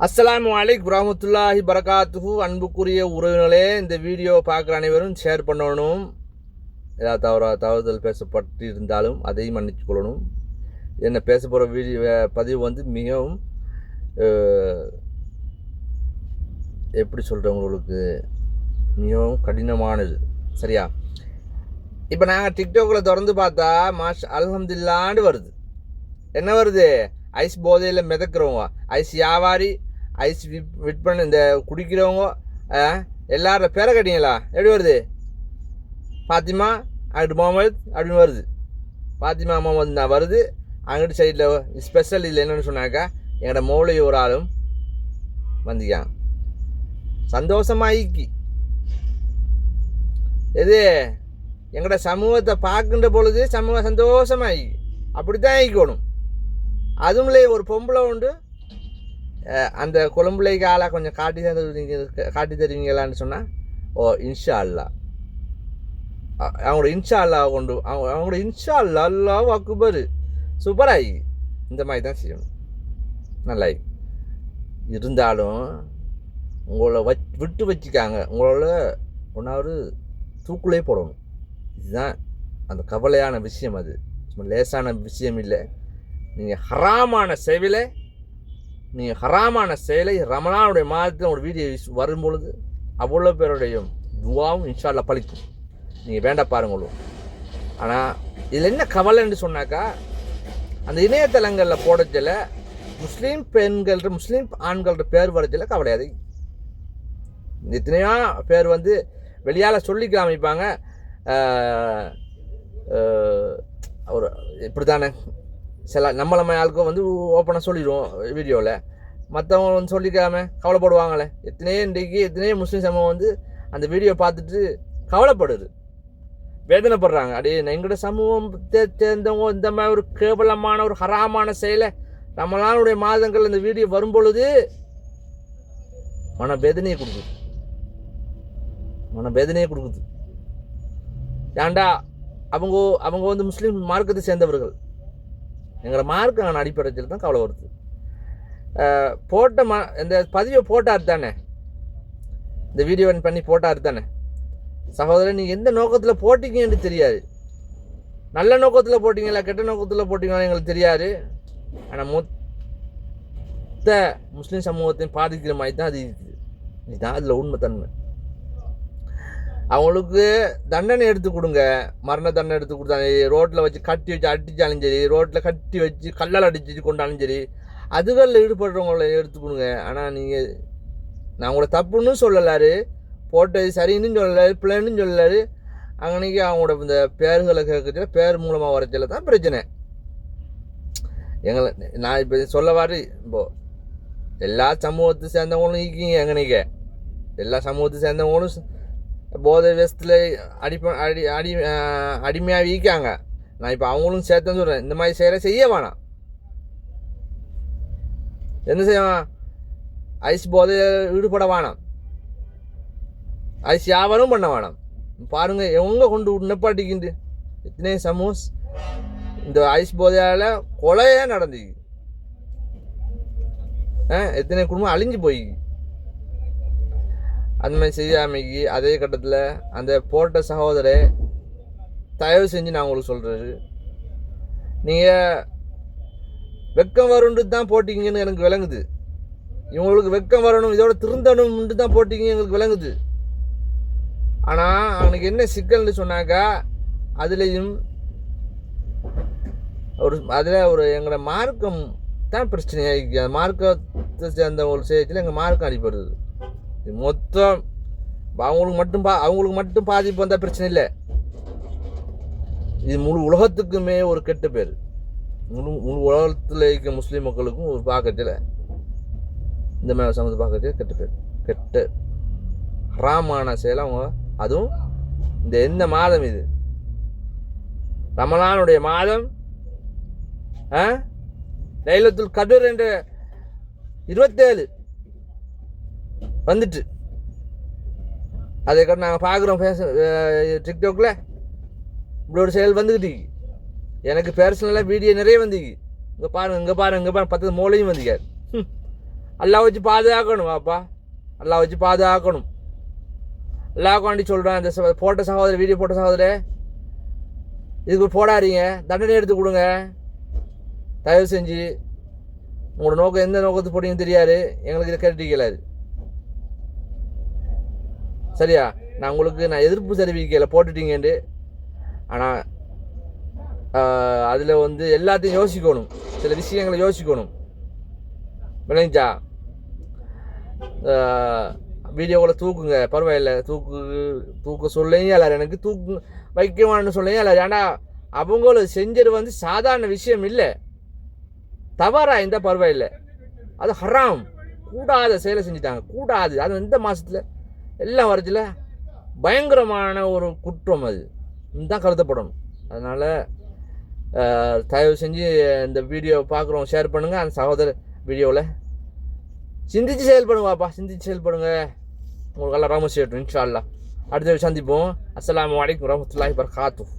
அஸ்ஸலாமு அலைக்கும் வரஹ்மத்துல்லாஹி பரகாத்துஹு. அன்புக்குரிய உறவினர்களே, இந்த வீடியோ பார்க்குற அனைவரும் ஷேர் பண்ணணும். ஏதாவது தவறுதல் பேசப்பட்டு இருந்தாலும் அதையும் மன்னிச்சு கொள்ளணும். என்ன பேச போகிற பதிவு வந்து மிகவும் எப்படி சொல்கிறவங்களுக்கு மிகவும் கடினமானது. சரியா? இப்போ நாங்கள் டிக்டாக்கில் திறந்து பார்த்தா அல்ஹம்துலில்லாஹ்னு வருது. என்ன வருது? ஐஸ் போதையில் மிதக்கிறவங்க, ஐஸ் வியாபாரி, ஐஸ் விற்பனை, இந்த குடிக்கிறவங்க எல்லாரோட பேரை கட்டிங்களா? எப்படி வருது? பாத்திமா அங்கிட்டு முகமது அப்படின்னு வருது. பாத்திமா முகமது தான் வருது. அங்கிட்டு சைடில் ஸ்பெஷல் இதில் என்னென்னு சொன்னாக்கா, எங்களோட மூளை ஒரு ஆளும் வந்திக்கான். சந்தோஷமாயிக்கி எது எங்களோட சமூகத்தை பார்க்கின்ற பொழுது சமூகம் சந்தோஷமாகி அப்படித்தான் ஆகிக்கணும். அதுவும்லே ஒரு பொம்பளை உண்டு, அந்த கொழும்புலைக்கு ஆளாக கொஞ்சம் காட்டி தருவீங்களான்னு சொன்னால், ஓ இன்ஷா அல்லா, அவங்களோட இன்ஷா அல்லா கொண்டு அவங்களோட இன்ஷா அல்லா அல்லாஹ் அக்பர் சூப்பராகி இந்த மாதிரி தான் செய்யணும். நல்லா இருந்தாலும் உங்களை விட்டு வச்சுக்காங்க, உங்களோட ஒன்றாவது தூக்குள்ளே போடணும். இதுதான் அந்த கவலையான விஷயம். அது சும்மா லேசான விஷயம் இல்லை. நீங்கள் ஹராமான செயலை ரமலானுடைய மாதத்தில் ஒரு வீடியோ வரும்பொழுது அவ்வளோ பேருடைய துவாவும் இன்ஷா அல்லாஹ் பலிக்கும். நீங்கள் வேண்ட பாருங்களும். ஆனால் இதில் என்ன கவலைன்னு சொன்னாக்கா, அந்த இணையதளங்களில் போடச்சில் முஸ்லீம் பெண்கள்கிட்ட முஸ்லீம் ஆண்கள்கிட்ட பேர் வரச்சில் கவலையாது. எத்தனையோ பேர் வந்து வெளியால் சொல்லி காமிப்பாங்க, ஒரு இப்படி தானே சில நம்ம ஆளுக்கும் வந்து ஓப்பனாக சொல்லிடுவோம் வீடியோவில். மற்றவங்க வந்து சொல்லிக்காம கவலைப்படுவாங்களே. எத்தனையோ முஸ்லீம் சமூகம் வந்து அந்த வீடியோ பார்த்துட்டு கவலைப்படுது, வேதனைப்படுறாங்க. அப்படியே எங்களோட சமூகத்தை சேர்ந்தவங்க இந்த மாதிரி ஒரு கேவலமான ஒரு ஹராமான செயலை ரமலானுடைய மாதங்கள் இந்த வீடியோ வரும்பொழுது மன வேதனையை கொடுக்குது. ஏண்டா அவங்க வந்து முஸ்லீம் மார்க்கத்தை சேர்ந்தவர்கள். எங்களை மார்க்கான அடிப்படையில் தான் கவலை வருது. போட்ட இந்த பதிவை போட்டார் தானே, இந்த வீடியோ பண்ணி போட்டார் தானே சகோதரன். நீங்கள் எந்த நோக்கத்தில் போட்டிங்கன்னு தெரியாது. நல்ல நோக்கத்தில் போட்டிங்களா கெட்ட நோக்கத்தில் போட்டிங்களா எங்களுக்கு தெரியாது. ஆனால் மொத்த முஸ்லீம் சமூகத்தையும் பாதிக்கிற மாதிரி தான் அது இருக்குது. இதுதான் அதில் உண்மைத்தன்மை. அவங்களுக்கு தண்டனை எடுத்து கொடுங்க, மரண தண்டனை எடுத்து கொடுத்தாலும் சரி, ரோட்டில் வச்சு கட்டி வச்சு அடித்தாலும் சரி, ரோட்டில் கட்டி வச்சு கல்லால் அடிச்சு கொண்டாலும் சரி, அதுகளில் ஈடுபடுறவங்கள எடுத்து கொடுங்க. ஆனால் நான் உங்களை தப்புன்னு சொல்லலாரு, போட்டது சரின்னு சொல்லலாரு, பிள்ளைன்னு சொல்லலாரு. அங்கனைக்கு அவங்களோட இந்த பேர்களை கேட்கறதுல பேர் மூலமாக வரச்சில தான் பிரச்சனை. நான் இப்போ சொல்லவாரு, இப்போது எல்லா சமூகத்தை சேர்ந்தவங்களும் இருக்கீங்க. எங்கனைக்க எல்லா சமூகத்தை சேர்ந்தவங்களும் போதை வேஸ்த்தில் அடிமையாக வீக்காங்க. நான் இப்போ அவங்களும் சேர்த்தேன்னு சொல்கிறேன். இந்த மாதிரி செய்ய வேணாம். என்ன செய்வான்? ஐஸ் போதையில் ஈடுபட வேணாம், ஐஸ் வியாபாரம் பண்ண வேணாம். பாருங்கள் எவங்க கொண்டு நிப்பாட்டிக்கிண்டு எத்தனை சமூஸ் இந்த ஐஸ் போதையால் கொலையே நடந்து, எத்தனை குடும்பம் அழிஞ்சு போய். அந்த மாதிரி செய்யாமைக்கு அதே கட்டத்தில் அந்த போட்ட சகோதரை தயவு செஞ்சு நான் உங்களுக்கு சொல்கிறது, நீங்கள் வெக்கம் வரும்னு தான் போட்டிங்கன்னு எனக்கு விளங்குது. இவங்களுக்கு வெக்கம் வரணும், இதோட திருந்தணும்னு தான் போட்டிங்க எங்களுக்கு விளங்குது. ஆனால் அவனுக்கு என்ன சிக்கல்னு சொன்னாக்கா, அதுலேயும் அதில் எங்களோட மார்க்கம் தான் பிரச்சனையாக. மார்க்கத்தை சேர்ந்த ஒரு செய்யத்தில் எங்கள் மார்க்கம் அடிப்படுது. மொத்தம் அவங்களுக்கு மட்டும் பாதிப்பு வந்தால் பிரச்சனை இல்லை. இது முழு உலகத்துக்குமே ஒரு கெட்ட பேர். முழு உலகத்தில் இருக்க முஸ்லீம் மக்களுக்கும் ஒரு பாக்கத்தில் இந்த மாதிரி சமூகத்தை பார்க்கறதுல கெட்ட பேர், கெட்ட ஹராமான செயல் அவங்க. அதுவும் இந்த எந்த மாதம் இது? ரமலானுடைய மாதம். லைலத்துல் கத்ர் என்ற 27 வந்துட்டு அதை கட்டு நாங்கள் பார்க்குறோம் டிக்டாக்ல இப்படி ஒரு செயல் வந்துக்கிட்டு. எனக்கு பர்சனலாக வீடியோ நிறைய வந்துக்கு. இங்கே பாருங்கள் 10 மூலையும் வந்துக்கார். அல்லாஹ் வச்சு பாதுகாக்கணும் வாப்பா, அல்லாஹ் வச்சு பாதுகாக்கணும். அல்லாஹ்காண்டி சொல்கிறேன், அந்த போட்ட சகோதரர், வீடியோ போட்ட சகோதரர், இதுக்கு போடாதீங்க, தண்டனை எடுத்து கொடுங்க தயவு செஞ்சு. உங்களோட நோக்கம் எந்த நோக்கத்துக்கு போட்டீங்கன்னு தெரியாது, எங்களுக்கு இதை கேட்டுக்கலாது சரியா. நான் எதிர்ப்பு தெரிவிக்கல போட்டுட்டீங்கன்ட்டு. ஆனால் அதில் வந்து எல்லாத்தையும் யோசிக்கணும், சில விஷயங்களை யோசிக்கணும் விளைஞ்சா. வீடியோவில் தூக்குங்க பரவாயில்லை, தூக்க சொல்லையும் எல்லாரும் எனக்கு தூக்கு வைக்கவான்னு சொல்லையும் எல்லாரும். ஆனால் அவங்களும் செஞ்சது வந்து சாதாரண விஷயம் இல்லை, தவறா இந்த பரவாயில்லை, அது ஹராம், கூடாத செயலை செஞ்சுட்டாங்க, கூடாது. அது இந்த மாதத்தில் எல்லாம் வரச்சில் பயங்கரமான ஒரு குற்றம், அது தான் கருதப்படணும். அதனால் தயவு செஞ்சு இந்த வீடியோ பார்க்குறவங்க ஷேர் பண்ணுங்கள். அந்த சகோதர வீடியோவில் சிந்திச்சு செயல்படுவாப்பா, சிந்திச்சு செயல்படுங்க. உங்களுக்கு எல்லாம் ராம செய்யட்டும் இன்ஷா அல்லாஹ். அடுத்த சந்திப்போம். அஸ்ஸலாமு அலைக்கும் வரஹ்மத்துல்லாஹி வபரகாத்துஹு.